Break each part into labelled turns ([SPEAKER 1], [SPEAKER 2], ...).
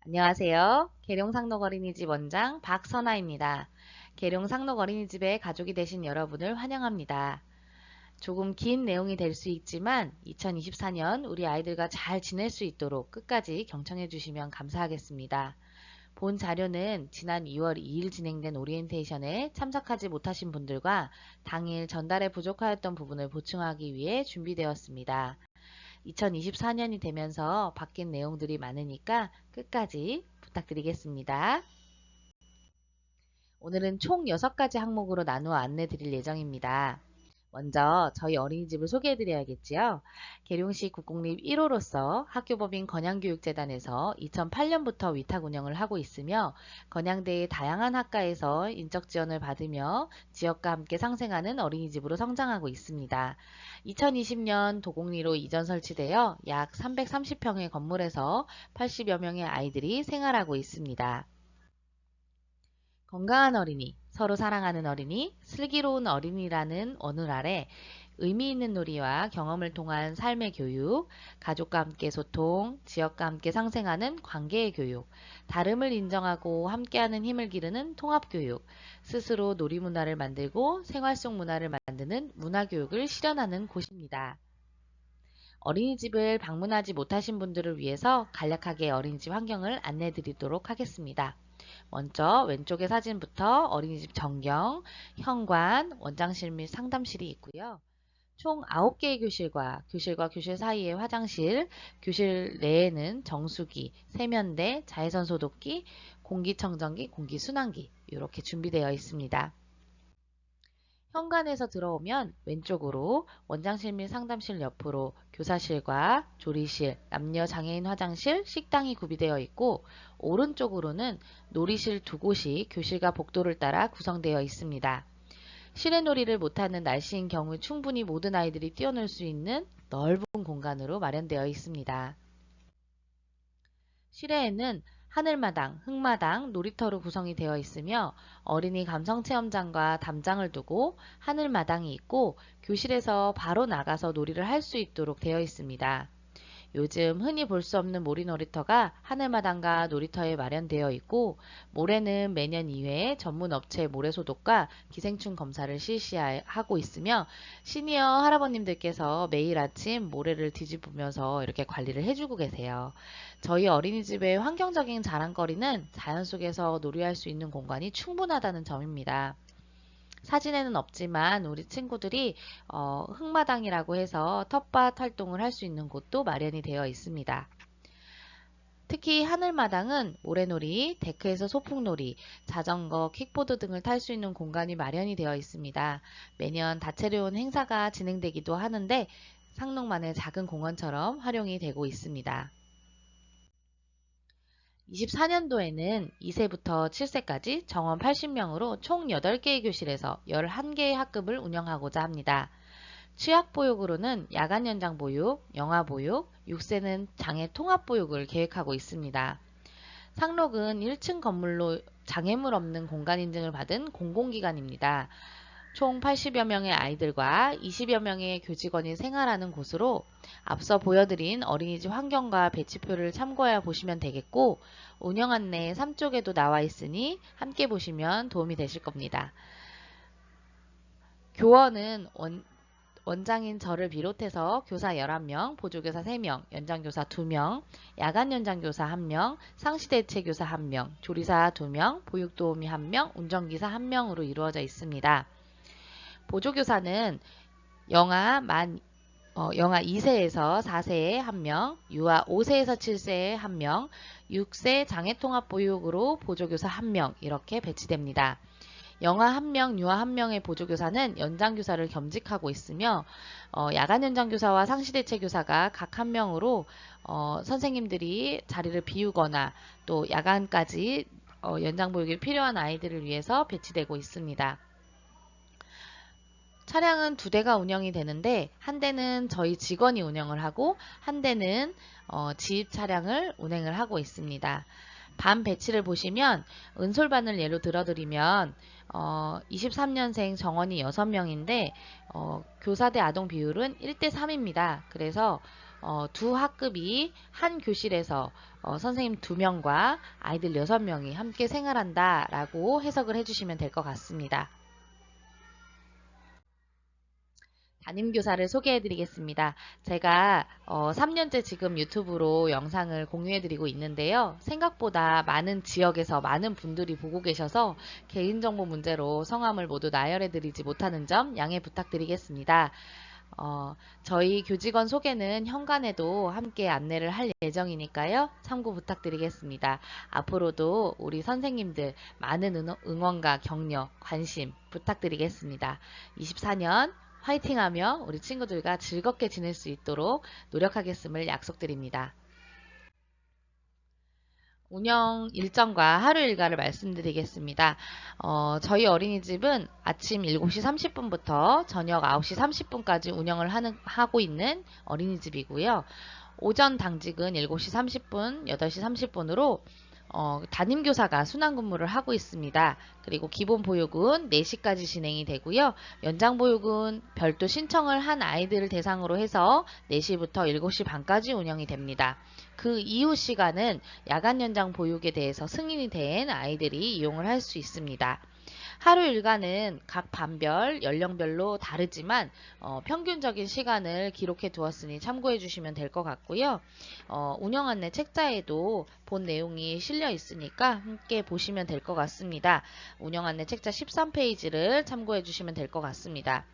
[SPEAKER 1] 안녕하세요. 계룡상록 어린이집 원장 박선아입니다. 계룡상록 어린이집의 가족이 되신 여러분을 환영합니다. 조금 긴 내용이 될 수 있지만 2024년 우리 아이들과 잘 지낼 수 있도록 끝까지 경청해 주시면 감사하겠습니다. 본 자료는 지난 2월 2일 진행된 오리엔테이션에 참석하지 못하신 분들과 당일 전달에 부족하였던 부분을 보충하기 위해 준비되었습니다. 2024년이 되면서 바뀐 내용들이 많으니까 끝까지 부탁드리겠습니다. 오늘은 총 6가지 항목으로 나누어 안내 드릴 예정입니다. 먼저 저희 어린이집을 소개해 드려야겠지요. 계룡시 국공립 1호로서 학교법인 건양교육재단에서 2008년부터 위탁 운영을 하고 있으며 건양대의 다양한 학과에서 인적 지원을 받으며 지역과 함께 상생하는 어린이집으로 성장하고 있습니다. 2020년 도곡리로 이전 설치되어 약 330평의 건물에서 80여 명의 아이들이 생활하고 있습니다. 건강한 어린이, 서로 사랑하는 어린이, 슬기로운 어린이라는 언을 아래 의미 있는 놀이와 경험을 통한 삶의 교육, 가족과 함께 소통, 지역과 함께 상생하는 관계의 교육, 다름을 인정하고 함께하는 힘을 기르는 통합교육, 스스로 놀이문화를 만들고 생활 속 문화를 만드는 문화교육을 실현하는 곳입니다. 어린이집을 방문하지 못하신 분들을 위해서 간략하게 어린이집 환경을 안내 드리도록 하겠습니다. 먼저 왼쪽의 사진부터 어린이집 전경, 현관, 원장실 및 상담실이 있고요. 총 9개의 교실과 교실 사이의 화장실, 교실 내에는 정수기, 세면대, 자외선 소독기, 공기청정기, 공기순환기 이렇게 준비되어 있습니다. 현관에서 들어오면 왼쪽으로 원장실 및 상담실 옆으로 교사실과 조리실, 남녀 장애인 화장실, 식당이 구비되어 있고 오른쪽으로는 놀이실 2곳이 교실과 복도를 따라 구성되어 있습니다. 실외놀이를 못하는 날씨인 경우 충분히 모든 아이들이 뛰어놀 수 있는 넓은 공간으로 마련되어 있습니다. 실외에는 하늘마당, 흙마당, 놀이터로 구성이 되어 있으며 어린이 감성체험장과 담장을 두고 하늘마당이 있고 교실에서 바로 나가서 놀이를 할 수 있도록 되어 있습니다. 요즘 흔히 볼 수 없는 모리놀이터가 하늘마당과 놀이터에 마련되어 있고 모래는 매년 2회 전문 업체 모래소독과 기생충 검사를 실시하고 있으며 시니어 할아버님들께서 매일 아침 모래를 뒤집으면서 이렇게 관리를 해주고 계세요. 저희 어린이집의 환경적인 자랑거리는 자연 속에서 놀이할 수 있는 공간이 충분하다는 점입니다. 사진에는 없지만 우리 친구들이 흙마당이라고 해서 텃밭 활동을 할 수 있는 곳도 마련이 되어 있습니다. 특히 하늘마당은 모래놀이, 데크에서 소풍놀이, 자전거, 킥보드 등을 탈 수 있는 공간이 마련이 되어 있습니다. 매년 다채로운 행사가 진행되기도 하는데 상록만의 작은 공원처럼 활용이 되고 있습니다. 24년도에는 2세부터 7세까지 정원 80명으로 총 8개의 교실에서 11개의 학급을 운영하고자 합니다. 취약보육으로는 야간 연장 보육, 영아 보육, 6세는 장애 통합 보육을 계획하고 있습니다. 상록은 1층 건물로 장애물 없는 공간 인증을 받은 공공기관입니다. 총 80여 명의 아이들과 20여 명의 교직원이 생활하는 곳으로 앞서 보여드린 어린이집 환경과 배치표를 참고해 보시면 되겠고 운영 안내 3쪽에도 나와 있으니 함께 보시면 도움이 되실 겁니다. 교원은 원장인 저를 비롯해서 교사 11명, 보조교사 3명, 연장교사 2명, 야간 연장교사 1명, 상시대체교사 1명, 조리사 2명, 보육도우미 1명, 운전기사 1명으로 이루어져 있습니다. 보조교사는 영아 2세에서 4세에 1명, 유아 5세에서 7세에 1명, 6세 장애통합보육으로 보조교사 1명 이렇게 배치됩니다. 영아 1명, 유아 1명의 보조교사는 연장교사를 겸직하고 있으며 야간 연장교사와 상시대체교사가 각 1명으로 선생님들이 자리를 비우거나 또 야간까지 연장보육이 필요한 아이들을 위해서 배치되고 있습니다. 차량은 2대가 운영이 되는데 한 대는 저희 직원이 운영을 하고 한 대는 지입 차량을 운행을 하고 있습니다. 반 배치를 보시면 은솔반을 예로 들어드리면 23년생 정원이 6명인데 교사 대 아동 비율은 1대 3입니다. 그래서 두 학급이 한 교실에서 선생님 2명과 아이들 6명이 함께 생활한다 라고 해석을 해주시면 될 것 같습니다. 담임교사를 소개해 드리겠습니다. 제가 3년째 지금 유튜브로 영상을 공유해 드리고 있는데요. 생각보다 많은 지역에서 많은 분들이 보고 계셔서 개인정보 문제로 성함을 모두 나열해 드리지 못하는 점 양해 부탁드리겠습니다. 저희 교직원 소개는 현관에도 함께 안내를 할 예정이니까요. 참고 부탁드리겠습니다. 앞으로도 우리 선생님들 많은 응원과 격려, 관심 부탁드리겠습니다. 24년 화이팅하며 우리 친구들과 즐겁게 지낼 수 있도록 노력하겠음을 약속드립니다. 운영 일정과 하루 일과를 말씀드리겠습니다. 저희 어린이집은 아침 7시 30분부터 저녁 9시 30분까지 운영을 하고 있는 어린이집이고요. 오전 당직은 7시 30분, 8시 30분으로 담임교사가 순환근무를 하고 있습니다. 그리고 기본보육은 4시까지 진행이 되고요. 연장보육은 별도 신청을 한 아이들을 대상으로 해서 4시부터 7시 반까지 운영이 됩니다. 그 이후 시간은 야간 연장 보육에 대해서 승인이 된 아이들이 이용을 할 수 있습니다. 하루 일과는 각 반별, 연령별로 다르지만 평균적인 시간을 기록해 두었으니 참고해 주시면 될 것 같고요. 운영 안내 책자에도 본 내용이 실려 있으니까 함께 보시면 될 것 같습니다. 운영 안내 책자 13페이지를 참고해 주시면 될 것 같습니다.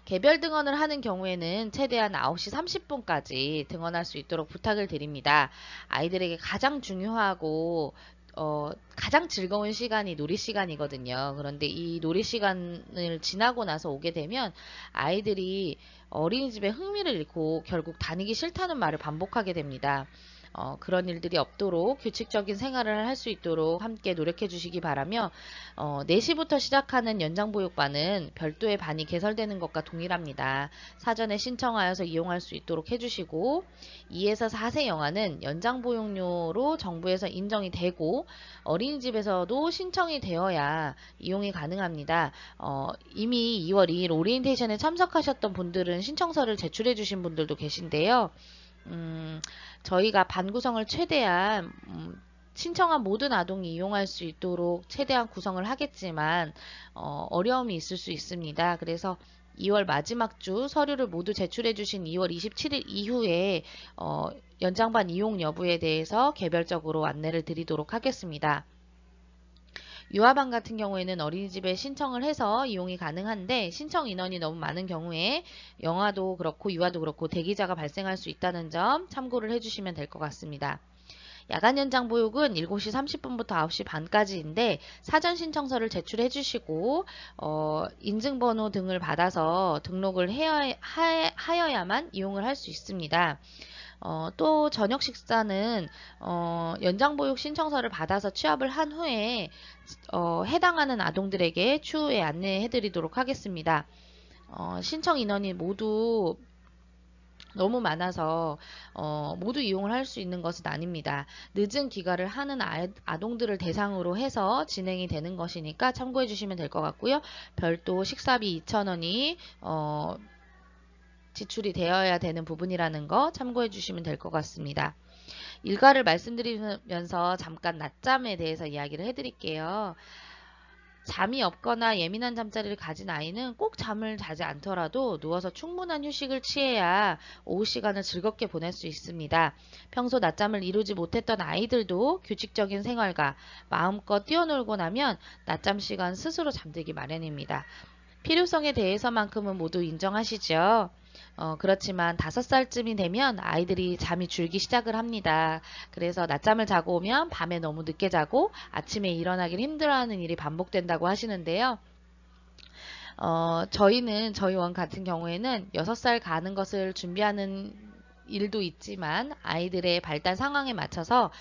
[SPEAKER 1] 개별 등원을 하는 경우에는 최대한 9시 30분까지 등원할 수 있도록 부탁을 드립니다. 아이들에게 가장 중요하고 가장 즐거운 시간이 놀이 시간이거든요. 그런데 이 놀이 시간을 지나고 나서 오게 되면 아이들이 어린이집에 흥미를 잃고 결국 다니기 싫다는 말을 반복하게 됩니다. 그런 일들이 없도록 규칙적인 생활을 할 수 있도록 함께 노력해 주시기 바라며 4시부터 시작하는 연장보육반은 별도의 반이 개설되는 것과 동일합니다. 사전에 신청하여서 이용할 수 있도록 해주시고 2에서 4세 영아는 연장보육료로 정부에서 인정이 되고 어린이집에서도 신청이 되어야 이용이 가능합니다. 이미 2월 2일 오리엔테이션에 참석하셨던 분들은 신청서를 제출해 주신 분들도 계신데요. 저희가 반 구성을 최대한 신청한 모든 아동이 이용할 수 있도록 최대한 구성을 하겠지만 어려움이 있을 수 있습니다. 그래서 2월 마지막 주 서류를 모두 제출해 주신 2월 27일 이후에 연장반 이용 여부에 대해서 개별적으로 안내를 드리도록 하겠습니다. 유아반 같은 경우에는 어린이집에 신청을 해서 이용이 가능한데 신청 인원이 너무 많은 경우에 영아도 그렇고 유아도 그렇고 대기자가 발생할 수 있다는 점 참고를 해주시면 될 것 같습니다. 야간 연장 보육은 7시 30분부터 9시 반까지인데 사전 신청서를 제출해 주시고 인증번호 등을 받아서 등록을 하여야만 이용을 할 수 있습니다. 또 저녁 식사는 연장보육 신청서를 받아서 취합을 한 후에 해당하는 아동들에게 추후에 안내해 드리도록 하겠습니다. 신청 인원이 모두 너무 많아서 모두 이용을 할 수 있는 것은 아닙니다. 늦은 귀가를 하는 아동들을 대상으로 해서 진행이 되는 것이니까 참고해 주시면 될 것 같고요. 별도 식사비 2,000원이 지출이 되어야 되는 부분이라는 거 참고해 주시면 될 것 같습니다. 일과를 말씀드리면서 잠깐 낮잠에 대해서 이야기를 해드릴게요. 잠이 없거나 예민한 잠자리를 가진 아이는 꼭 잠을 자지 않더라도 누워서 충분한 휴식을 취해야 오후 시간을 즐겁게 보낼 수 있습니다. 평소 낮잠을 이루지 못했던 아이들도 규칙적인 생활과 마음껏 뛰어놀고 나면 낮잠 시간 스스로 잠들기 마련입니다. 필요성에 대해서만큼은 모두 인정하시죠? 그렇지만 5살쯤이 되면 아이들이 잠이 줄기 시작을 합니다. 그래서 낮잠을 자고 오면 밤에 너무 늦게 자고 아침에 일어나길 힘들어하는 일이 반복된다고 하시는데요. 저희 원 같은 경우에는 6살 가는 것을 준비하는 일도 있지만 아이들의 발달 상황에 맞춰서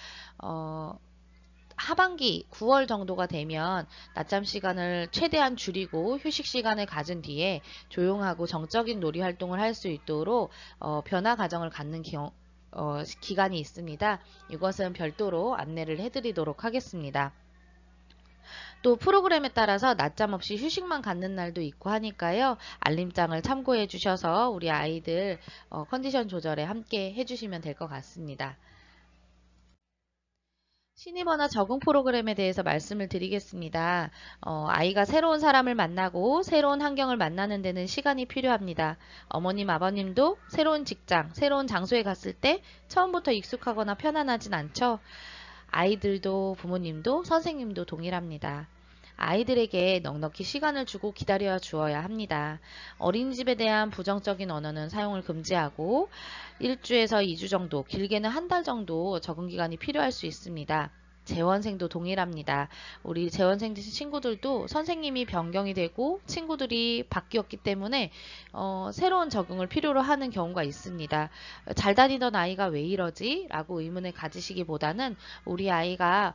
[SPEAKER 1] 하반기 9월 정도가 되면 낮잠 시간을 최대한 줄이고 휴식 시간을 가진 뒤에 조용하고 정적인 놀이 활동을 할 수 있도록 변화 과정을 갖는 기간이 있습니다. 이것은 별도로 안내를 해드리도록 하겠습니다. 또 프로그램에 따라서 낮잠 없이 휴식만 갖는 날도 있고 하니까요. 알림장을 참고해 주셔서 우리 아이들 컨디션 조절에 함께 해주시면 될 것 같습니다. 신입 언어 적응 프로그램에 대해서 말씀을 드리겠습니다. 아이가 새로운 사람을 만나고 새로운 환경을 만나는 데는 시간이 필요합니다. 어머님, 아버님도 새로운 직장, 새로운 장소에 갔을 때 처음부터 익숙하거나 편안하진 않죠. 아이들도 부모님도 선생님도 동일합니다. 아이들에게 넉넉히 시간을 주고 기다려 주어야 합니다. 어린이집에 대한 부정적인 언어는 사용을 금지하고 1주에서 2주 정도, 길게는 한 달 정도 적응 기간이 필요할 수 있습니다. 재원생도 동일합니다. 우리 재원생 친구들도 선생님이 변경이 되고 친구들이 바뀌었기 때문에 새로운 적응을 필요로 하는 경우가 있습니다. 잘 다니던 아이가 왜 이러지? 라고 의문을 가지시기보다는 우리 아이가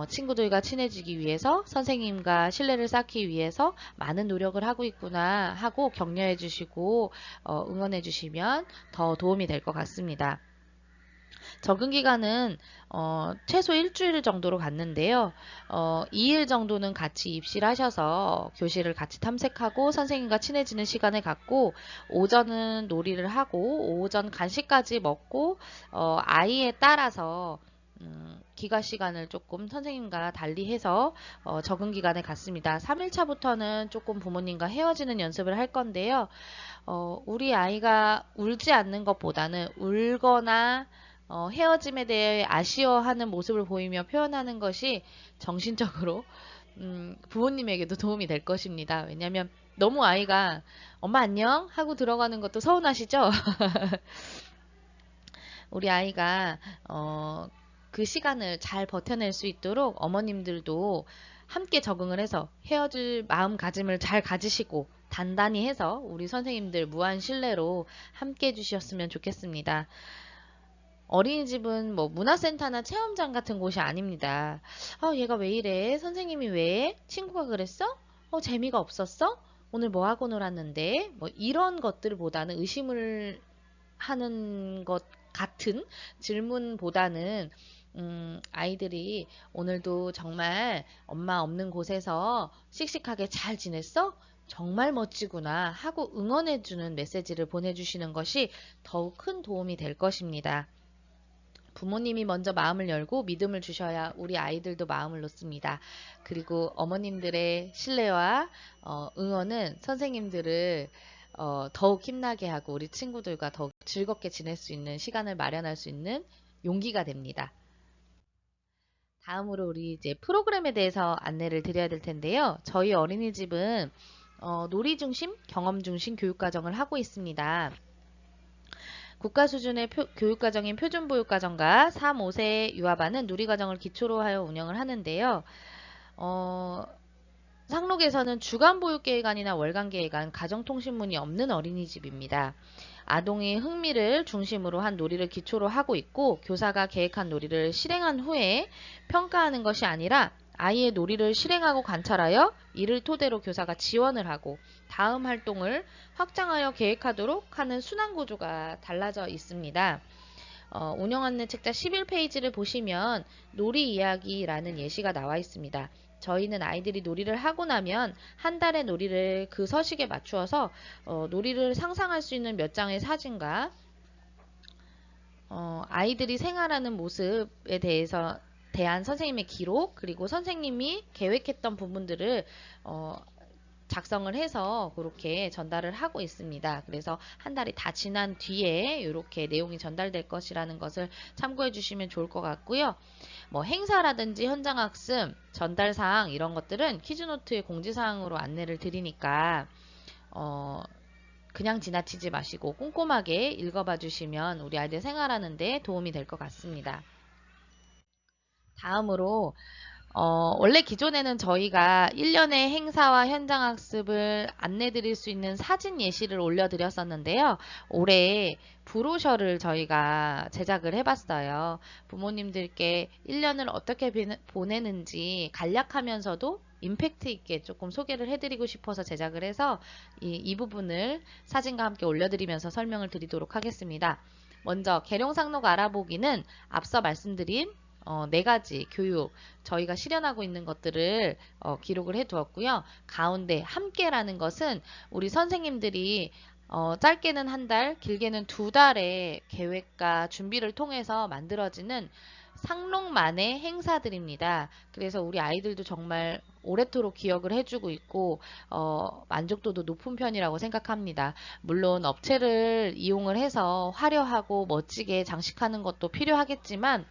[SPEAKER 1] 친구들과 친해지기 위해서 선생님과 신뢰를 쌓기 위해서 많은 노력을 하고 있구나 하고 격려해 주시고 응원해 주시면 더 도움이 될 것 같습니다. 적응 기간은 최소 일주일 정도로 갔는데요. 2일 정도는 같이 입시를 하셔서 교실을 같이 탐색하고 선생님과 친해지는 시간을 갖고 오전은 놀이를 하고 오전 간식까지 먹고 아이에 따라서 기가 시간을 조금 선생님과 달리해서 적응 기간에 갔습니다. 3일차부터는 조금 부모님과 헤어지는 연습을 할 건데요. 우리 아이가 울지 않는 것보다는 울거나 헤어짐에 대해 아쉬워하는 모습을 보이며 표현하는 것이 정신적으로 부모님에게도 도움이 될 것입니다. 왜냐하면 너무 아이가 엄마 안녕 하고 들어가는 것도 서운하시죠? 우리 아이가 그 시간을 잘 버텨낼 수 있도록 어머님들도 함께 적응을 해서 헤어질 마음가짐을 잘 가지시고 단단히 해서 우리 선생님들 무한 신뢰로 함께 해주셨으면 좋겠습니다. 어린이집은 뭐 문화센터나 체험장 같은 곳이 아닙니다. 얘가 왜 이래? 선생님이 왜? 친구가 그랬어? 재미가 없었어? 오늘 뭐 하고 놀았는데? 뭐 이런 것들보다는 의심을 하는 것 같은 질문보다는 아이들이 오늘도 정말 엄마 없는 곳에서 씩씩하게 잘 지냈어? 정말 멋지구나 하고 응원해주는 메시지를 보내주시는 것이 더욱 큰 도움이 될 것입니다. 부모님이 먼저 마음을 열고 믿음을 주셔야 우리 아이들도 마음을 놓습니다. 그리고 어머님들의 신뢰와 응원은 선생님들을 더욱 힘나게 하고 우리 친구들과 더욱 즐겁게 지낼 수 있는 시간을 마련할 수 있는 용기가 됩니다. 다음으로 우리 이제 프로그램에 대해서 안내를 드려야 될 텐데요. 저희 어린이집은 놀이 중심, 경험 중심 교육과정을 하고 있습니다. 국가 수준의 교육과정인 표준보육과정과 3, 5세 유아반은 누리과정을 기초로 하여 운영을 하는데요. 상록에서는 주간보육계획안이나 월간계획안, 가정통신문이 없는 어린이집입니다. 아동의 흥미를 중심으로 한 놀이를 기초로 하고 있고 교사가 계획한 놀이를 실행한 후에 평가하는 것이 아니라 아이의 놀이를 실행하고 관찰하여 이를 토대로 교사가 지원을 하고 다음 활동을 확장하여 계획하도록 하는 순환구조가 달라져 있습니다. 운영안내 책자 11페이지를 보시면 놀이 이야기라는 예시가 나와 있습니다. 저희는 아이들이 놀이를 하고 나면 한 달의 놀이를 그 서식에 맞추어서 놀이를 상상할 수 있는 몇 장의 사진과 아이들이 생활하는 모습에 대한 선생님의 기록 그리고 선생님이 계획했던 부분들을 작성을 해서 그렇게 전달을 하고 있습니다. 그래서 한 달이 다 지난 뒤에 이렇게 내용이 전달될 것이라는 것을 참고해 주시면 좋을 것 같고요. 뭐 행사라든지 현장학습, 전달사항 이런 것들은 퀴즈노트의 공지사항으로 안내를 드리니까 그냥 지나치지 마시고 꼼꼼하게 읽어봐 주시면 우리 아이들 생활하는 데 도움이 될 것 같습니다. 다음으로 원래 기존에는 저희가 1년의 행사와 현장학습을 안내 드릴 수 있는 사진 예시를 올려드렸었는데요. 올해 브로셔를 저희가 제작을 해봤어요. 부모님들께 1년을 어떻게 보내는지 간략하면서도 임팩트 있게 조금 소개를 해드리고 싶어서 제작을 해서 이 부분을 사진과 함께 올려드리면서 설명을 드리도록 하겠습니다. 먼저 계룡상록 알아보기는 앞서 말씀드린 4가지 교육 저희가 실현하고 있는 것들을 기록을 해 두었고요. 가운데 함께라는 것은 우리 선생님들이 짧게는 한 달, 길게는 2달의 계획과 준비를 통해서 만들어지는 상록만의 행사들입니다. 그래서 우리 아이들도 정말 오래도록 기억을 해주고 있고 만족도도 높은 편이라고 생각합니다. 물론 업체를 이용을 해서 화려하고 멋지게 장식하는 것도 필요하겠지만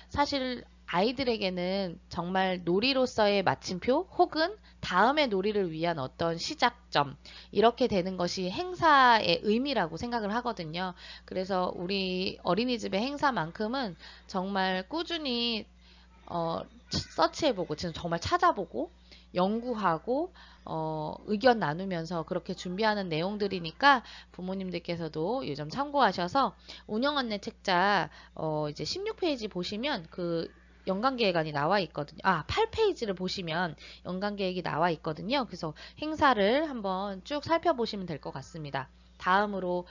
[SPEAKER 1] 사실 아이들에게는 정말 놀이로서의 마침표 혹은 다음의 놀이를 위한 어떤 시작점 이렇게 되는 것이 행사의 의미라고 생각을 하거든요. 그래서 우리 어린이집의 행사만큼은 정말 꾸준히 서치해보고 정말 찾아보고 연구하고 의견 나누면서 그렇게 준비하는 내용들이니까 부모님들께서도 이 점 참고하셔서 운영 안내 책자 이제 16페이지 보시면 그 연간 계획안이 나와 있거든요. 8페이지를 보시면 연간 계획이 나와 있거든요. 그래서 행사를 한번 쭉 살펴보시면 될 것 같습니다. 다음으로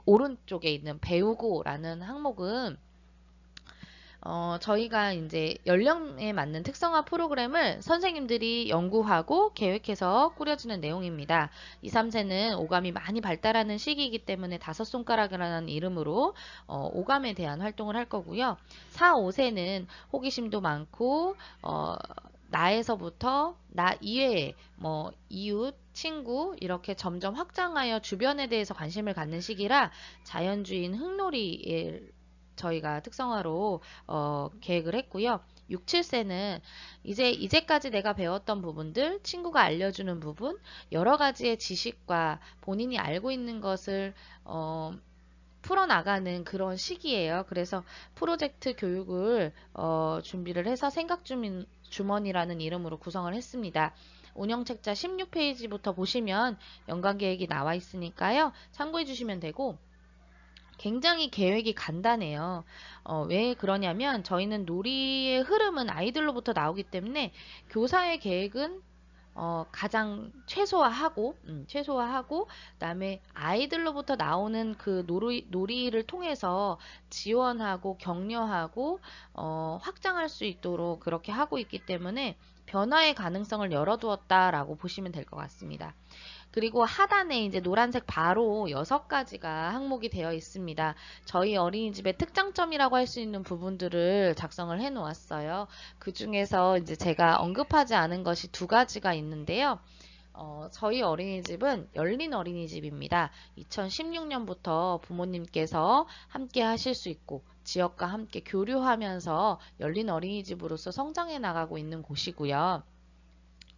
[SPEAKER 1] 오른쪽에 있는 배우고라는 항목은 저희가 이제 연령에 맞는 특성화 프로그램을 선생님들이 연구하고 계획해서 꾸려지는 내용입니다. 2, 3세는 오감이 많이 발달하는 시기이기 때문에 5손가락이라는 이름으로 오감에 대한 활동을 할 거고요. 4, 5세는 호기심도 많고 나에서부터 나 이외에 뭐 이웃, 친구 이렇게 점점 확장하여 주변에 대해서 관심을 갖는 시기라 자연주의인 흙놀이에 저희가 특성화로 계획을 했고요. 6, 7세는 이제까지 내가 배웠던 부분들, 친구가 알려주는 부분, 여러 가지의 지식과 본인이 알고 있는 것을 풀어나가는 그런 시기예요. 그래서 프로젝트 교육을 준비를 해서 주머니라는 이름으로 구성을 했습니다. 운영책자 16페이지부터 보시면 연간 계획이 나와 있으니까요. 참고해 주시면 되고 굉장히 계획이 간단해요. 왜 그러냐면 저희는 놀이의 흐름은 아이들로부터 나오기 때문에 교사의 계획은 가장 최소화하고, 그다음에 아이들로부터 나오는 그 놀이를 통해서 지원하고 격려하고, 확장할 수 있도록 그렇게 하고 있기 때문에 변화의 가능성을 열어두었다라고 보시면 될 것 같습니다. 그리고 하단에 이제 노란색 바로 6가지가 항목이 되어 있습니다. 저희 어린이집의 특장점이라고 할 수 있는 부분들을 작성을 해 놓았어요. 그 중에서 이제 제가 언급하지 않은 것이 2가지가 있는데요. 저희 어린이집은 열린 어린이집입니다. 2016년부터 부모님께서 함께 하실 수 있고 지역과 함께 교류하면서 열린 어린이집으로서 성장해 나가고 있는 곳이고요.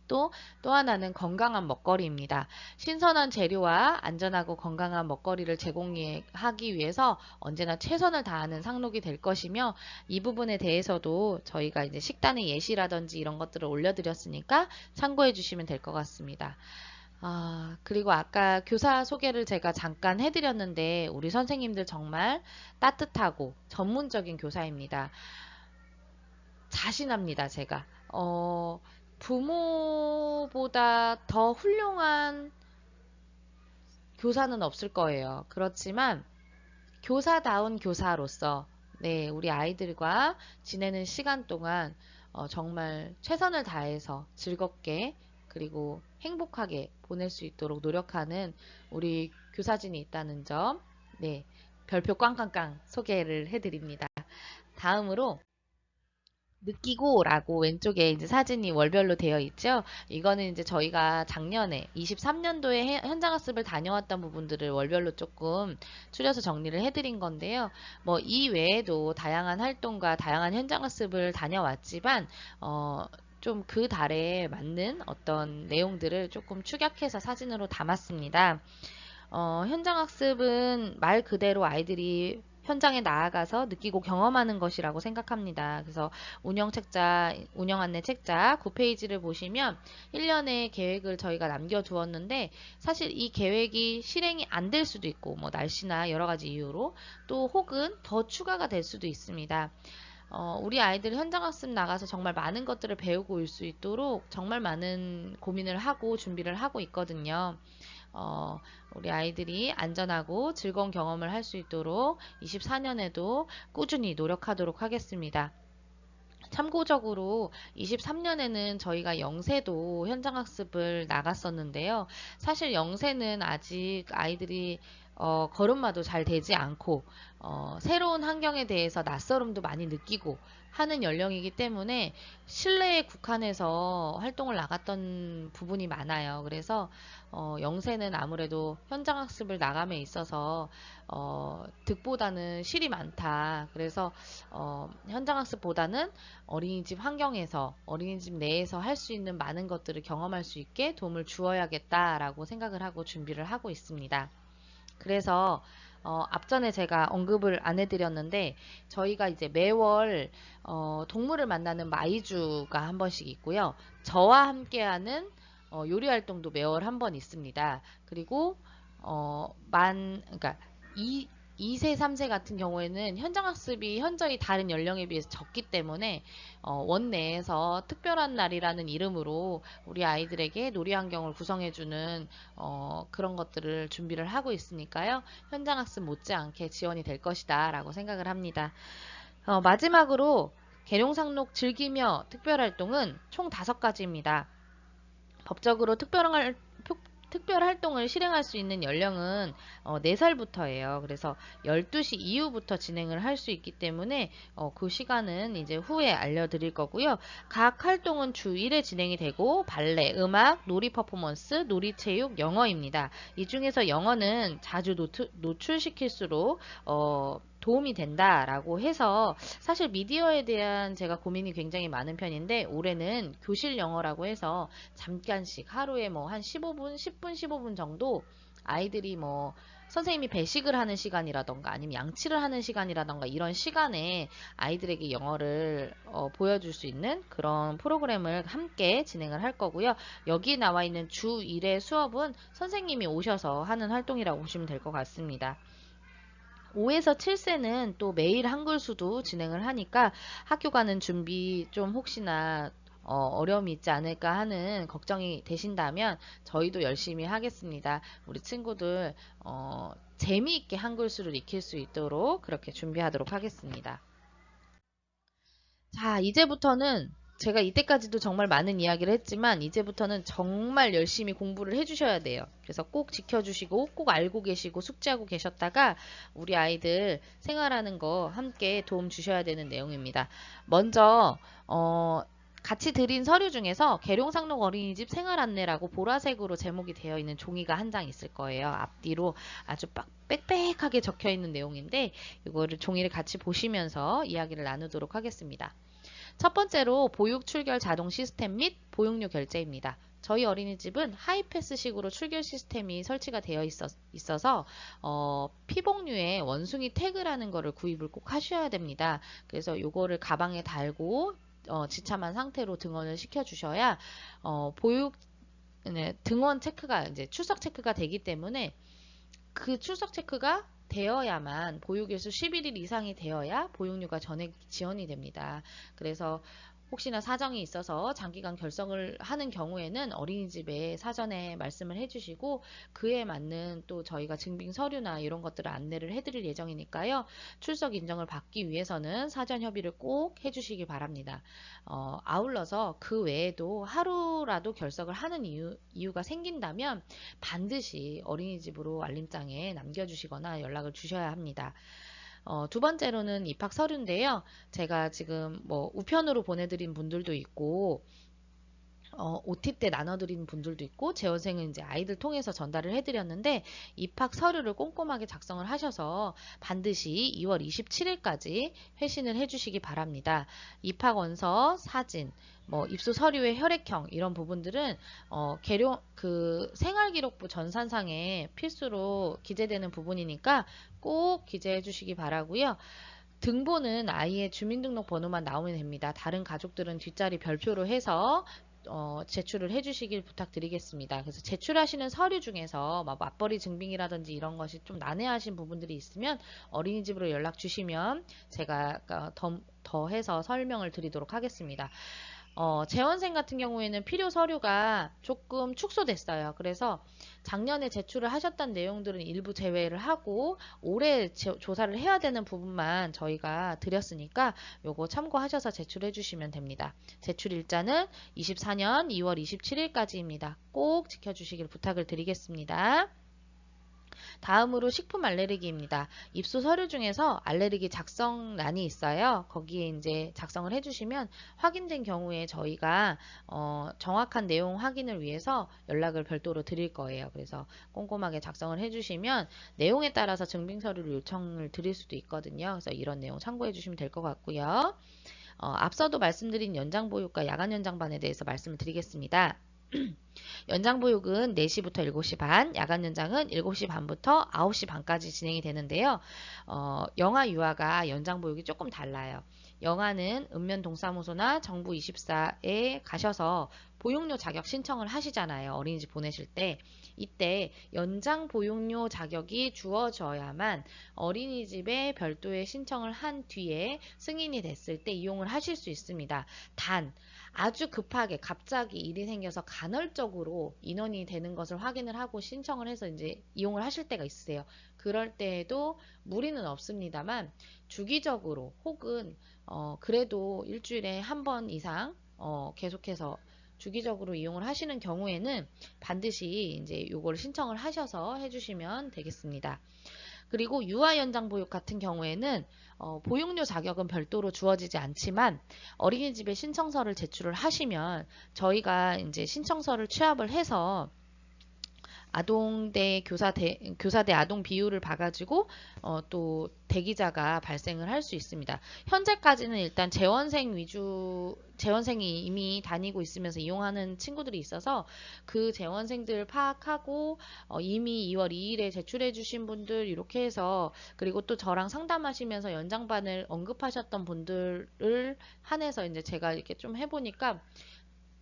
[SPEAKER 1] 또 하나는 건강한 먹거리입니다. 신선한 재료와 안전하고 건강한 먹거리를 제공하기 위해서 언제나 최선을 다하는 상록이 될 것이며 이 부분에 대해서도 저희가 이제 식단의 예시라든지 이런 것들을 올려드렸으니까 참고해 주시면 될 것 같습니다. 그리고 아까 교사 소개를 제가 잠깐 해드렸는데 우리 선생님들 정말 따뜻하고 전문적인 교사입니다. 자신합니다, 제가. 부모보다 더 훌륭한 교사는 없을 거예요. 그렇지만 교사다운 교사로서 네, 우리 아이들과 지내는 시간 동안 정말 최선을 다해서 즐겁게 그리고 행복하게 보낼 수 있도록 노력하는 우리 교사진이 있다는 점, 네, 별표 꽝꽝꽝 소개를 해드립니다. 다음으로 느끼고 라고 왼쪽에 이제 사진이 월별로 되어 있죠. 이거는 이제 저희가 작년에 23년도에 현장학습을 다녀왔던 부분들을 월별로 조금 추려서 정리를 해드린 건데요. 뭐 이 외에도 다양한 활동과 다양한 현장학습을 다녀왔지만 좀 그 달에 맞는 어떤 내용들을 조금 축약해서 사진으로 담았습니다. 현장학습은 말 그대로 아이들이 현장에 나아가서 느끼고 경험하는 것이라고 생각합니다. 그래서 운영 안내 책자 9페이지를 보시면 1년의 계획을 저희가 남겨두었는데 사실 이 계획이 실행이 안 될 수도 있고 뭐 날씨나 여러 가지 이유로 또 혹은 더 추가가 될 수도 있습니다. 우리 아이들 현장학습 나가서 정말 많은 것들을 배우고 올 수 있도록 정말 많은 고민을 하고 준비를 하고 있거든요. 우리 아이들이 안전하고 즐거운 경험을 할 수 있도록 24년에도 꾸준히 노력하도록 하겠습니다. 참고적으로 23년에는 저희가 영세도 현장학습을 나갔었는데요. 사실 영세는 아직 아이들이 걸음마도 잘 되지 않고 새로운 환경에 대해서 낯설음도 많이 느끼고 하는 연령이기 때문에 실내에 국한해서 활동을 나갔던 부분이 많아요. 그래서 영세는 아무래도 현장학습을 나감에 있어서 득보다는 실이 많다. 그래서 현장학습보다는 어린이집 환경에서 어린이집 내에서 할 수 있는 많은 것들을 경험할 수 있게 도움을 주어야겠다라고 생각을 하고 준비를 하고 있습니다. 그래서 앞전에 제가 언급을 안 해드렸는데 저희가 이제 매월 동물을 만나는 마이주가 한 번씩 있고요. 저와 함께하는 요리 활동도 매월 한 번 있습니다. 그리고 그러니까 2세, 3세 같은 경우에는 현장학습이 현저히 다른 연령에 비해서 적기 때문에 원 내에서 특별한 날이라는 이름으로 우리 아이들에게 놀이 환경을 구성해주는 그런 것들을 준비를 하고 있으니까요. 현장학습 못지않게 지원이 될 것이다 라고 생각을 합니다. 마지막으로 계룡상록 즐기며 특별활동은 총 5가지입니다. 법적으로 특별활동을 실행할 수 있는 연령은 4살부터예요. 그래서 12시 이후부터 진행을 할 수 있기 때문에 그 시간은 이제 후에 알려드릴 거고요. 각 활동은 주 1회 진행이 되고 발레, 음악, 놀이 퍼포먼스, 놀이체육, 영어입니다. 이 중에서 영어는 자주 노출시킬수록 도움이 된다라고 해서 사실 미디어에 대한 제가 고민이 굉장히 많은 편인데 올해는 교실 영어라고 해서 잠깐씩 하루에 뭐 한 15분, 10분, 15분 정도 아이들이 뭐 선생님이 배식을 하는 시간이라던가 아니면 양치를 하는 시간이라던가 이런 시간에 아이들에게 영어를 보여줄 수 있는 그런 프로그램을 함께 진행을 할 거고요. 여기 나와 있는 주 1회 수업은 선생님이 오셔서 하는 활동이라고 보시면 될 것 같습니다. 5에서 7세는 또 매일 한글 수도 진행을 하니까 학교 가는 준비 좀 혹시나 어려움이 있지 않을까 하는 걱정이 되신다면 저희도 열심히 하겠습니다. 우리 친구들 재미있게 한글 수를 익힐 수 있도록 그렇게 준비하도록 하겠습니다. 자, 이제부터는 제가 이때까지도 정말 많은 이야기를 했지만 이제부터는 정말 열심히 공부를 해주셔야 돼요. 그래서 꼭 지켜주시고 꼭 알고 계시고 숙지하고 계셨다가 우리 아이들 생활하는 거 함께 도움 주셔야 되는 내용입니다. 먼저 같이 드린 서류 중에서 계룡상록 어린이집 생활 안내라고 보라색으로 제목이 되어 있는 종이가 한 장 있을 거예요. 앞뒤로 아주 빽빽하게 적혀 있는 내용인데 이거를 종이를 같이 보시면서 이야기를 나누도록 하겠습니다. 첫 번째로 보육 출결 자동 시스템 및 보육료 결제입니다. 저희 어린이집은 하이패스식으로 출결 시스템이 설치가 되어 있어서 피복류에 원숭이 태그라는 거를 구입을 꼭 하셔야 됩니다. 그래서 이거를 가방에 달고 지참한 상태로 등원을 시켜주셔야 보육 등원 체크가 이제 출석 체크가 되기 때문에 그 출석 체크가 되어야만 보육일수 11일 이상이 되어야 보육료가 전액 지원이 됩니다. 그래서 혹시나 사정이 있어서 장기간 결석을 하는 경우에는 어린이집에 사전에 말씀을 해주시고 그에 맞는 또 저희가 증빙 서류나 이런 것들을 안내를 해드릴 예정이니까요. 출석 인정을 받기 위해서는 사전 협의를 꼭 해주시기 바랍니다. 아울러서 그 외에도 하루라도 결석을 하는 이유가 생긴다면 반드시 어린이집으로 알림장에 남겨주시거나 연락을 주셔야 합니다. 두 번째로는 입학 서류인데요. 제가 지금 뭐 우편으로 보내드린 분들도 있고 OT 때 나눠드린 분들도 있고 재원생은 이제 아이들 통해서 전달을 해드렸는데 입학 서류를 꼼꼼하게 작성을 하셔서 반드시 2월 27일까지 회신을 해주시기 바랍니다. 입학 원서, 사진, 뭐 입소 서류의 혈액형 이런 부분들은 생활기록부 전산상에 필수로 기재되는 부분이니까 꼭 기재해 주시기 바라고요. 등본은 아이의 주민등록 번호만 나오면 됩니다. 다른 가족들은 뒷자리 별표로 해서 제출을 해주시길 부탁드리겠습니다. 그래서 제출하시는 서류 중에서 맞벌이 증빙이라든지 이런 것이 좀 난해하신 부분들이 있으면 어린이집으로 연락 주시면 제가 더 해서 설명을 드리도록 하겠습니다. 재원생 같은 경우에는 필요 서류가 조금 축소됐어요. 그래서 작년에 제출을 하셨던 내용들은 일부 제외를 하고 올해 조사를 해야 되는 부분만 저희가 드렸으니까 요거 참고하셔서 제출해 주시면 됩니다. 제출 일자는 24년 2월 27일까지입니다. 꼭 지켜주시길 부탁을 드리겠습니다. 다음으로 식품 알레르기입니다. 입소 서류 중에서 알레르기 작성란이 있어요. 거기에 이제 작성을 해주시면 확인된 경우에 저희가 정확한 내용 확인을 위해서 연락을 별도로 드릴 거예요. 그래서 꼼꼼하게 작성을 해주시면 내용에 따라서 증빙 서류를 요청을 드릴 수도 있거든요. 그래서 이런 내용 참고해 주시면 될 것 같고요. 앞서도 말씀드린 연장보육과 야간연장반에 대해서 말씀을 드리겠습니다. 연장보육은 4시부터 7시 반, 야간연장은 7시 반부터 9시 반까지 진행이 되는데요. 영아 유아가 연장보육이 조금 달라요. 영아는 읍면동사무소나 정부24에 가셔서 보육료 자격 신청을 하시잖아요. 어린이집 보내실 때. 이때 연장 보육료 자격이 주어져야만 어린이집에 별도의 신청을 한 뒤에 승인이 됐을 때 이용을 하실 수 있습니다. 단 아주 급하게 갑자기 일이 생겨서 간헐적으로 인원이 되는 것을 확인을 하고 신청을 해서 이제 이용을 하실 때가 있으세요. 그럴 때에도 무리는 없습니다만 주기적으로 혹은 그래도 일주일에 한 번 이상 계속해서 주기적으로 이용을 하시는 경우에는 반드시 이제 요거를 신청을 하셔서 해주시면 되겠습니다. 그리고 유아 연장 보육 같은 경우에는 보육료 자격은 별도로 주어지지 않지만 어린이집에 신청서를 제출을 하시면 저희가 이제 신청서를 취합을 해서 아동대 교사대 아동 비율을 봐가지고 또 대기자가 발생을 할 수 있습니다. 현재까지는 일단 재원생이 이미 다니고 있으면서 이용하는 친구들이 있어서 그 재원생들 파악하고 이미 2월 2일에 제출해 주신 분들 이렇게 해서 그리고 또 저랑 상담하시면서 연장반을 언급하셨던 분들을 한해서 이제 제가 이렇게 좀 해보니까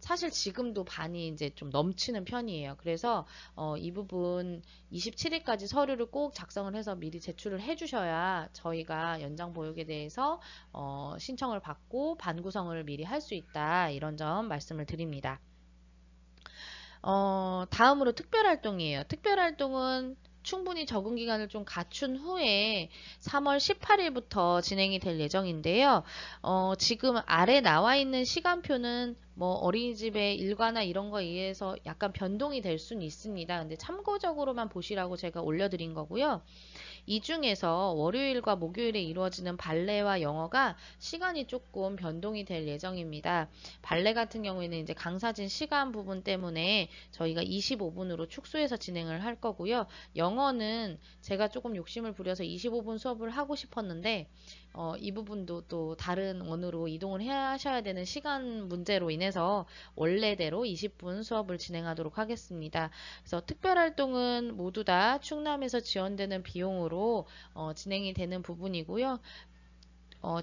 [SPEAKER 1] 사실 지금도 반이 이제 좀 넘치는 편이에요. 그래서 이 부분 27일까지 서류를 꼭 작성을 해서 미리 제출을 해주셔야 저희가 연장 보육에 대해서 신청을 받고 반 구성을 미리 할 수 있다. 이런 점 말씀을 드립니다. 다음으로 특별활동이에요. 특별활동은 충분히 적응 기간을 좀 갖춘 후에 3월 18일부터 진행이 될 예정인데요. 지금 아래 나와 있는 시간표는 뭐 어린이집의 일과나 이런 거에 의해서 약간 변동이 될 수는 있습니다. 근데 참고적으로만 보시라고 제가 올려드린 거고요. 이 중에서 월요일과 목요일에 이루어지는 발레와 영어가 시간이 조금 변동이 될 예정입니다. 발레 같은 경우에는 이제 강사진 시간 부분 때문에 저희가 25분으로 축소해서 진행을 할 거고요. 영어는 제가 조금 욕심을 부려서 25분 수업을 하고 싶었는데 이 부분도 또 다른 원으로 이동을 하셔야 되는 시간 문제로 인해서 원래대로 20분 수업을 진행하도록 하겠습니다. 그래서 특별활동은 모두 다 충남에서 지원되는 비용으로 진행이 되는 부분이고요.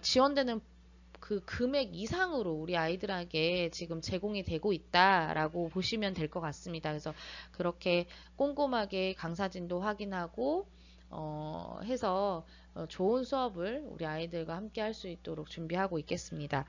[SPEAKER 1] 지원되는 그 금액 이상으로 우리 아이들에게 지금 제공이 되고 있다라고 보시면 될 것 같습니다. 그래서 그렇게 꼼꼼하게 강사진도 확인하고 해서 좋은 수업을 우리 아이들과 함께 할 수 있도록 준비하고 있겠습니다.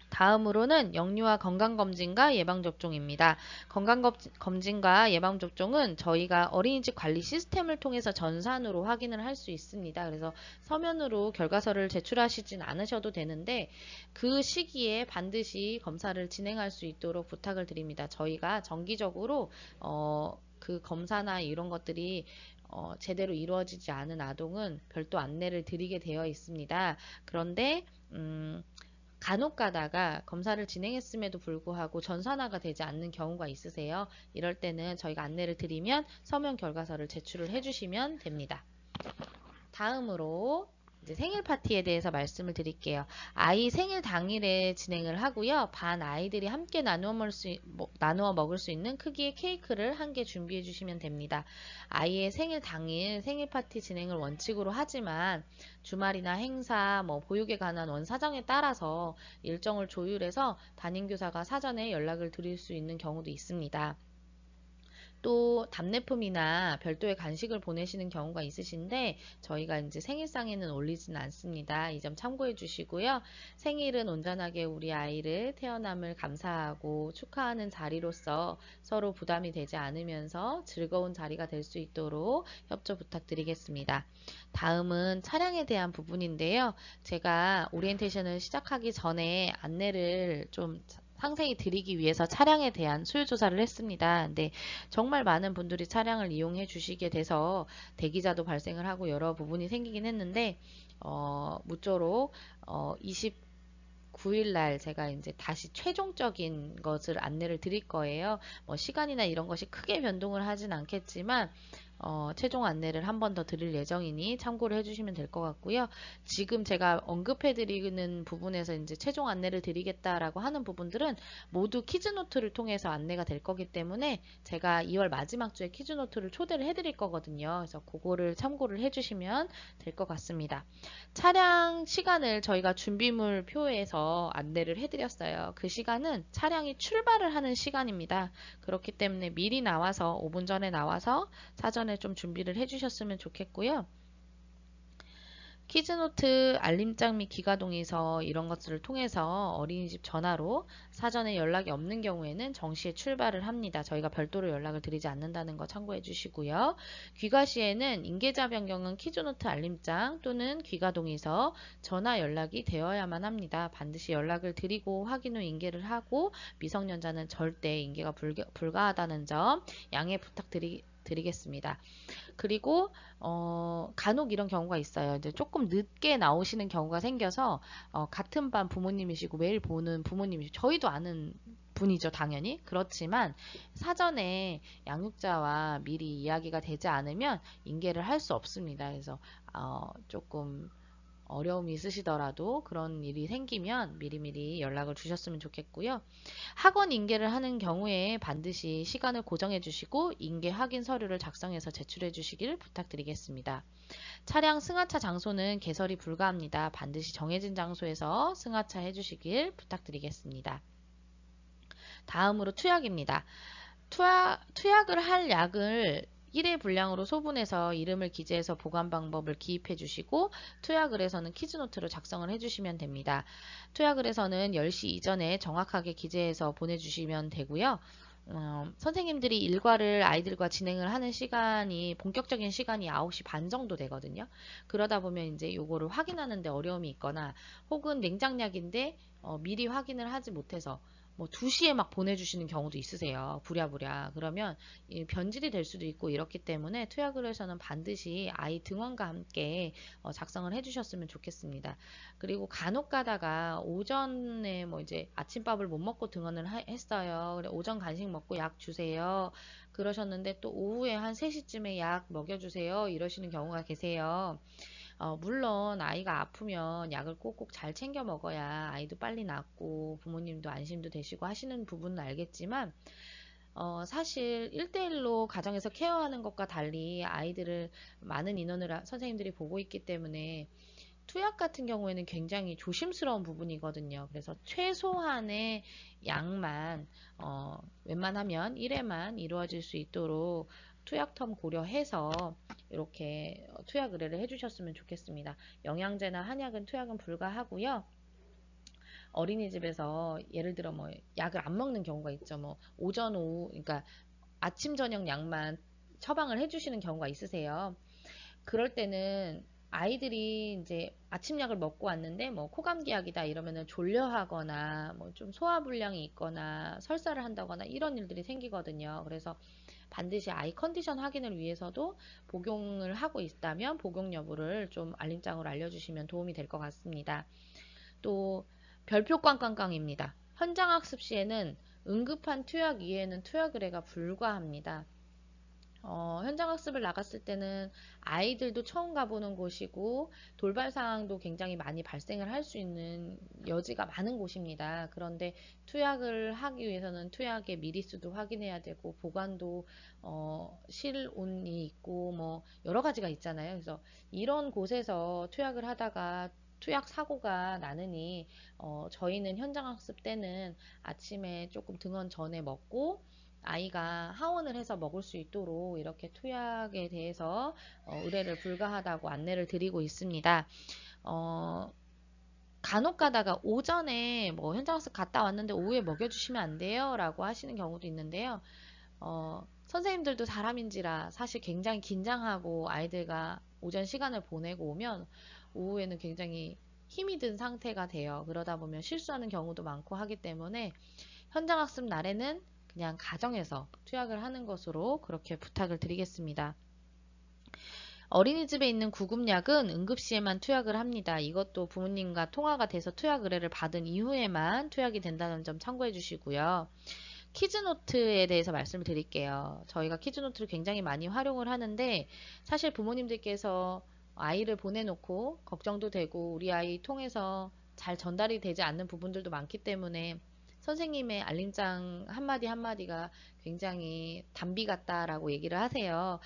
[SPEAKER 1] 다음으로는 영유아 건강검진과 예방접종입니다. 건강검진과 예방접종은 저희가 어린이집 관리 시스템을 통해서 전산으로 확인을 할 수 있습니다. 그래서 서면으로 결과서를 제출하시진 않으셔도 되는데 그 시기에 반드시 검사를 진행할 수 있도록 부탁을 드립니다. 저희가 정기적으로 그 검사나 이런 것들이 제대로 이루어지지 않은 아동은 별도 안내를 드리게 되어 있습니다. 그런데 간혹 가다가 검사를 진행했음에도 불구하고 전산화가 되지 않는 경우가 있으세요. 이럴 때는 저희가 안내를 드리면 서면 결과서를 제출을 해주시면 됩니다. 다음으로 이제 생일 파티에 대해서 말씀을 드릴게요. 아이 생일 당일에 진행을 하고요. 반 아이들이 함께 나누어 먹을 수 있는 크기의 케이크를 한 개 준비해 주시면 됩니다. 아이의 생일 당일 생일 파티 진행을 원칙으로 하지만 주말이나 행사, 보육에 관한 원 사정에 따라서 일정을 조율해서 담임교사가 사전에 연락을 드릴 수 있는 경우도 있습니다. 또 답례품이나 별도의 간식을 보내시는 경우가 있으신데 저희가 이제 생일상에는 올리지는 않습니다. 이 점 참고해 주시고요. 생일은 온전하게 우리 아이를 태어남을 감사하고 축하하는 자리로서 서로 부담이 되지 않으면서 즐거운 자리가 될 수 있도록 협조 부탁드리겠습니다. 다음은 차량에 대한 부분인데요. 제가 오리엔테이션을 시작하기 전에 안내를 좀 상세히 드리기 위해서 차량에 대한 수요 조사를 했습니다. 근데 정말 많은 분들이 차량을 이용해 주시게 돼서 대기자도 발생을 하고 여러 부분이 생기긴 했는데 무쪼록 29일 날 제가 이제 다시 최종적인 것을 안내를 드릴 거예요. 뭐 시간이나 이런 것이 크게 변동을 하진 않겠지만 최종 안내를 한 번 더 드릴 예정이니 참고를 해주시면 될 것 같고요. 지금 제가 언급해드리는 부분에서 이제 최종 안내를 드리겠다라고 하는 부분들은 모두 퀴즈노트를 통해서 안내가 될 거기 때문에 제가 2월 마지막 주에 퀴즈노트를 초대를 해드릴 거거든요. 그래서 그거를 참고를 해주시면 될 것 같습니다. 차량 시간을 저희가 준비물 표에서 안내를 해드렸어요. 그 시간은 차량이 출발을 하는 시간입니다. 그렇기 때문에 미리 나와서 5분 전에 나와서 사전에 좀 준비를 해주셨으면 좋겠고요. 퀴즈노트 알림장 및 기가동의서 이런 것들을 통해서 어린이집 전화로 사전에 연락이 없는 경우에는 정시에 출발을 합니다. 저희가 별도로 연락을 드리지 않는다는 거 참고해 주시고요. 귀가 시에는 인계자 변경은 퀴즈노트 알림장 또는 귀가동의서 전화 연락이 되어야만 합니다. 반드시 연락을 드리고 확인 후 인계를 하고 미성년자는 절대 인계가 불가하다는 점 양해 부탁드리겠습니다. 그리고 간혹 이런 경우가 있어요. 이제 조금 늦게 나오시는 경우가 생겨서 같은 반 부모님이시고 매일 보는 부모님이시고 저희도 아는 분이죠, 당연히. 그렇지만 사전에 양육자와 미리 이야기가 되지 않으면 인계를 할 수 없습니다. 그래서 조금 어려움이 있으시더라도 그런 일이 생기면 미리미리 연락을 주셨으면 좋겠고요. 학원 인계를 하는 경우에 반드시 시간을 고정해 주시고 인계 확인 서류를 작성해서 제출해 주시기를 부탁드리겠습니다. 차량 승하차 장소는 개설이 불가합니다. 반드시 정해진 장소에서 승하차 해주시길 부탁드리겠습니다. 다음으로 투약입니다. 투약을 할 약을 1회 분량으로 소분해서 이름을 기재해서 보관 방법을 기입해 주시고 투약을해서는 퀴즈노트로 작성을 해주시면 됩니다. 투약을해서는 10시 이전에 정확하게 기재해서 보내주시면 되고요. 선생님들이 일과를 아이들과 진행을 하는 시간이 본격적인 시간이 9시 반 정도 되거든요. 그러다 보면 이제 요거를 확인하는데 어려움이 있거나 혹은 냉장약인데 미리 확인을 하지 못해서 뭐 2시에 막 보내주시는 경우도 있으세요. 부랴부랴. 그러면 변질이 될 수도 있고 이렇기 때문에 투약을 해서는 반드시 아이 등원과 함께 작성을 해주셨으면 좋겠습니다. 그리고 간혹 가다가 오전에 뭐 이제 아침밥을 못 먹고 등원을 했어요. 그래 오전 간식 먹고 약 주세요. 그러셨는데 또 오후에 한 3시쯤에 약 먹여주세요. 이러시는 경우가 계세요. 물론 아이가 아프면 약을 꼭꼭 잘 챙겨 먹어야 아이도 빨리 낫고 부모님도 안심도 되시고 하시는 부분은 알겠지만 사실 1대1로 가정에서 케어하는 것과 달리 아이들을 많은 인원을 선생님들이 보고 있기 때문에 투약 같은 경우에는 굉장히 조심스러운 부분이거든요. 그래서 최소한의 양만 웬만하면 1회만 이루어질 수 있도록 투약텀 고려해서 이렇게 투약 의뢰를 해주셨으면 좋겠습니다. 영양제나 한약은 투약은 불가하고요. 어린이집에서 예를 들어 뭐 약을 안 먹는 경우가 있죠. 뭐 오전 오후 그러니까 아침 저녁 약만 처방을 해주시는 경우가 있으세요. 그럴 때는 아이들이 이제 아침약을 먹고 왔는데 뭐 코감기약이다 이러면은 졸려하거나 뭐 좀 소화불량이 있거나 설사를 한다거나 이런 일들이 생기거든요. 그래서 반드시 아이 컨디션 확인을 위해서도 복용을 하고 있다면 복용 여부를 좀 알림장으로 알려주시면 도움이 될 것 같습니다. 또 별표 꽝꽝꽝입니다. 현장학습 시에는 응급한 투약 이외에는 투약 의뢰가 불가합니다. 현장학습을 나갔을 때는 아이들도 처음 가보는 곳이고 돌발 상황도 굉장히 많이 발생을 할 수 있는 여지가 많은 곳입니다. 그런데 투약을 하기 위해서는 투약의 미리수도 확인해야 되고 보관도 실온이 있고 뭐 여러 가지가 있잖아요. 그래서 이런 곳에서 투약을 하다가 투약 사고가 나느니 저희는 현장학습 때는 아침에 조금 등원 전에 먹고 아이가 하원을 해서 먹을 수 있도록 이렇게 투약에 대해서 의뢰를 불가하다고 안내를 드리고 있습니다. 간혹 가다가 오전에 뭐 현장학습 갔다 왔는데 오후에 먹여주시면 안 돼요? 라고 하시는 경우도 있는데요. 선생님들도 사람인지라 사실 굉장히 긴장하고 아이들과 오전 시간을 보내고 오면 오후에는 굉장히 힘이 든 상태가 돼요. 그러다 보면 실수하는 경우도 많고 하기 때문에 현장학습 날에는 그냥 가정에서 투약을 하는 것으로 그렇게 부탁을 드리겠습니다. 어린이집에 있는 구급약은 응급시에만 투약을 합니다. 이것도 부모님과 통화가 돼서 투약 의뢰를 받은 이후에만 투약이 된다는 점 참고해 주시고요. 키즈노트에 대해서 말씀을 드릴게요. 저희가 키즈노트를 굉장히 많이 활용을 하는데 사실 부모님들께서 아이를 보내놓고 걱정도 되고 우리 아이 통해서 잘 전달이 되지 않는 부분들도 많기 때문에 선생님의 알림장 한마디 한마디가 굉장히 단비 같다라고 얘기를 하세요.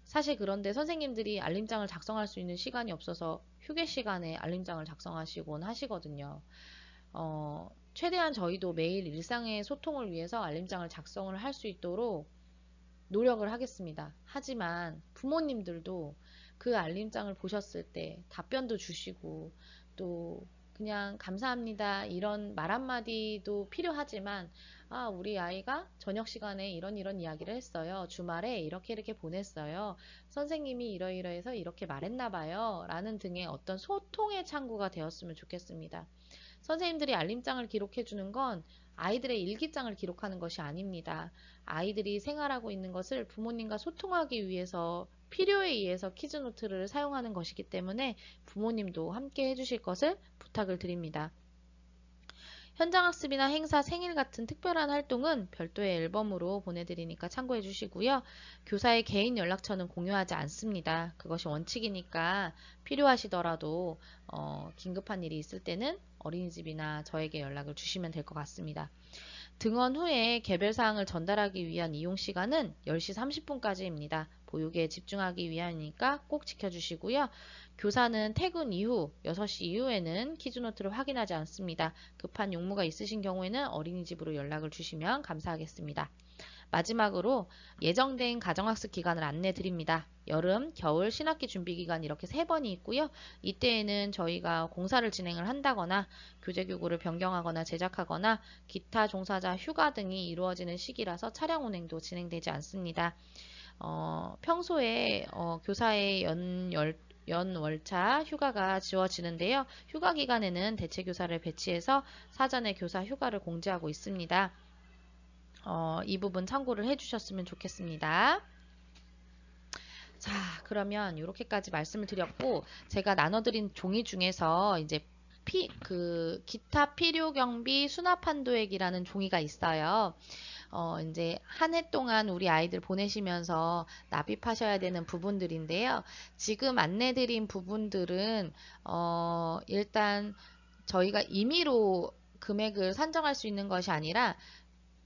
[SPEAKER 1] 사실 그런데 선생님들이 알림장을 작성할 수 있는 시간이 없어서 휴게 시간에 알림장을 작성하시곤 하시거든요. 최대한 저희도 매일 일상의 소통을 위해서 알림장을 작성을 할 수 있도록 노력을 하겠습니다. 하지만 부모님들도 그 알림장을 보셨을 때 답변도 주시고 또 그냥 감사합니다 이런 말 한마디도 필요하지만 우리 아이가 저녁 시간에 이런 이야기를 했어요. 주말에 이렇게 보냈어요. 선생님이 이러이러해서 이렇게 말했나 봐요. 라는 등의 어떤 소통의 창구가 되었으면 좋겠습니다. 선생님들이 알림장을 기록해 주는 건 아이들의 일기장을 기록하는 것이 아닙니다. 아이들이 생활하고 있는 것을 부모님과 소통하기 위해서 필요에 의해서 키즈노트를 사용하는 것이기 때문에 부모님도 함께 해주실 것을 부탁을 드립니다. 현장학습이나 행사, 생일 같은 특별한 활동은 별도의 앨범으로 보내드리니까 참고해 주시고요. 교사의 개인 연락처는 공유하지 않습니다. 그것이 원칙이니까 필요하시더라도 긴급한 일이 있을 때는 어린이집이나 저에게 연락을 주시면 될 것 같습니다. 등원 후에 개별사항을 전달하기 위한 이용시간은 10시 30분까지입니다. 보육에 집중하기 위함이니까 꼭 지켜주시고요. 교사는 퇴근 이후 6시 이후에는 키즈노트를 확인하지 않습니다. 급한 용무가 있으신 경우에는 어린이집으로 연락을 주시면 감사하겠습니다. 마지막으로 예정된 가정학습 기간을 안내 드립니다. 여름, 겨울, 신학기 준비기간 이렇게 3번이 있고요. 이때에는 저희가 공사를 진행을 한다거나 교재교구를 변경하거나 제작하거나 기타 종사자 휴가 등이 이루어지는 시기라서 차량 운행도 진행되지 않습니다. 평소에 교사의 연월차 휴가가 지워지는데요. 휴가 기간에는 대체교사를 배치해서 사전에 교사 휴가를 공지하고 있습니다. 이 부분 참고를 해주셨으면 좋겠습니다. 자, 그러면 이렇게까지 말씀을 드렸고 제가 나눠드린 종이 중에서 이제 기타 필요 경비 수납 한도액이라는 종이가 있어요. 이제 한 해 동안 우리 아이들 보내시면서 납입하셔야 되는 부분들인데요. 지금 안내드린 부분들은 일단 저희가 임의로 금액을 산정할 수 있는 것이 아니라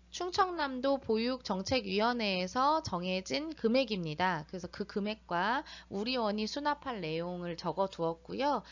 [SPEAKER 1] 충청남도 보육정책위원회에서 정해진 금액입니다. 그래서 그 금액과 우리 원이 수납할 내용을 적어 두었고요.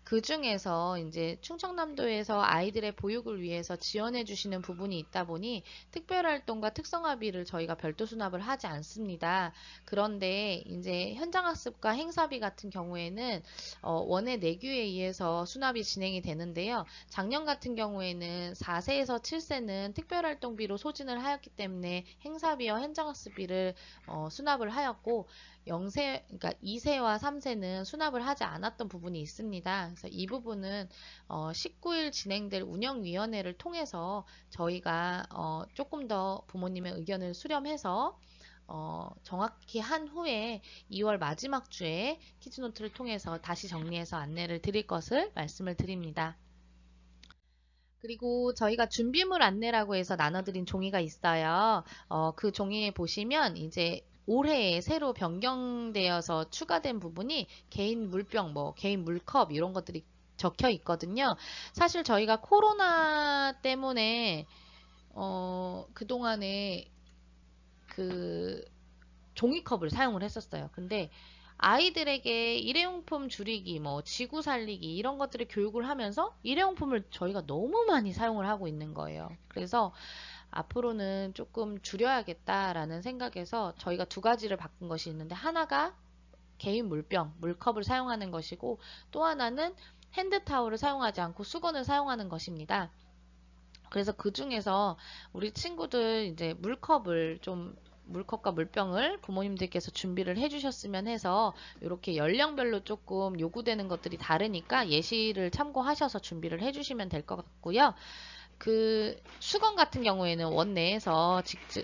[SPEAKER 1] 그 중에서 이제 충청남도에서 아이들의 보육을 위해서 지원해 주시는 부분이 있다 보니 특별활동과 특성화비를 저희가 별도 수납을 하지 않습니다. 그런데 이제 현장학습과 행사비 같은 경우에는 원의 내규에 의해서 수납이 진행이 되는데요. 작년 같은 경우에는 4세에서 7세는 특별활동 비로 소진을 하였기 때문에 행사비와 현장학습비를 수납을 하였고 0세, 그러니까 2세와 3세는 수납을 하지 않았던 부분이 있습니다. 그래서 이 부분은 19일 진행될 운영위원회를 통해서 저희가 조금 더 부모님의 의견을 수렴해서 정확히 한 후에 2월 마지막 주에 키즈노트를 통해서 다시 정리해서 안내를 드릴 것을 말씀을 드립니다. 그리고 저희가 준비물 안내라고 해서 나눠드린 종이가 있어요. 그 종이에 보시면 이제 올해에 새로 변경되어서 추가된 부분이 개인 물병, 개인 물컵 이런 것들이 적혀 있거든요. 사실 저희가 코로나 때문에 그동안에 그 종이컵을 사용을 했었어요. 근데 아이들에게 일회용품 줄이기, 지구 살리기 이런 것들을 교육을 하면서 일회용품을 저희가 너무 많이 사용을 하고 있는 거예요. 그래서 앞으로는 조금 줄여야겠다라는 생각에서 저희가 두 가지를 바꾼 것이 있는데, 하나가 개인 물병, 물컵을 사용하는 것이고, 또 하나는 핸드타올을 사용하지 않고 수건을 사용하는 것입니다. 그래서 그 중에서 우리 친구들 이제 물컵과 물병을 부모님들께서 준비를 해주셨으면 해서, 이렇게 연령별로 조금 요구되는 것들이 다르니까 예시를 참고하셔서 준비를 해주시면 될 것 같고요. 그 수건 같은 경우에는 원내에서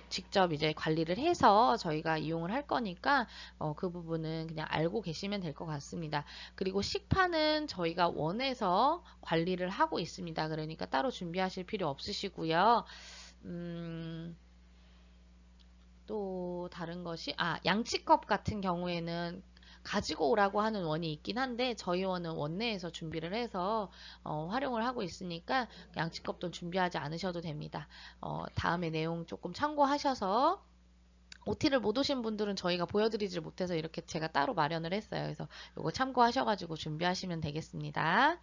[SPEAKER 1] 직접 이제 관리를 해서 저희가 이용을 할 거니까 그 부분은 그냥 알고 계시면 될 것 같습니다. 그리고 식판은 저희가 원에서 관리를 하고 있습니다. 그러니까 따로 준비하실 필요 없으시고요. 또 다른 것이, 양치컵 같은 경우에는 가지고 오라고 하는 원이 있긴 한데, 저희 원은 원내에서 준비를 해서 활용을 하고 있으니까 양치컵도 준비하지 않으셔도 됩니다. 다음에 내용 조금 참고하셔서, OT를 못 오신 분들은 저희가 보여드리질 못해서 이렇게 제가 따로 마련을 했어요. 그래서 이거 참고하셔가지고 준비하시면 되겠습니다.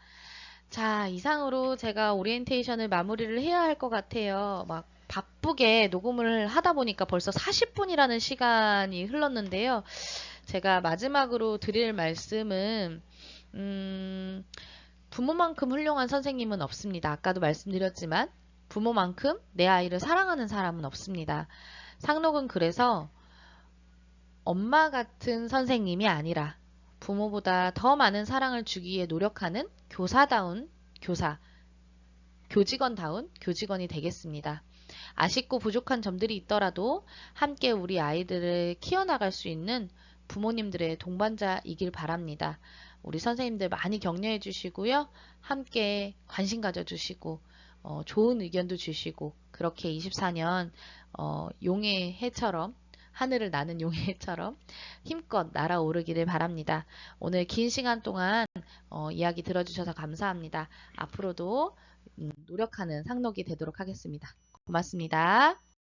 [SPEAKER 1] 자, 이상으로 제가 오리엔테이션을 마무리를 해야 할 것 같아요. 막 바쁘게 녹음을 하다 보니까 벌써 40분이라는 시간이 흘렀는데요. 제가 마지막으로 드릴 말씀은, 부모만큼 훌륭한 선생님은 없습니다. 아까도 말씀드렸지만, 부모만큼 내 아이를 사랑하는 사람은 없습니다. 상록은 그래서 엄마 같은 선생님이 아니라 부모보다 더 많은 사랑을 주기에 노력하는 교사다운 교사, 교직원다운 교직원이 되겠습니다. 아쉽고 부족한 점들이 있더라도 함께 우리 아이들을 키워나갈 수 있는 부모님들의 동반자이길 바랍니다. 우리 선생님들 많이 격려해 주시고요. 함께 관심 가져 주시고 좋은 의견도 주시고, 그렇게 24년 용의 해처럼, 하늘을 나는 용의 해처럼 힘껏 날아오르기를 바랍니다. 오늘 긴 시간 동안 이야기 들어주셔서 감사합니다. 앞으로도 노력하는 상록이 되도록 하겠습니다. 고맙습니다.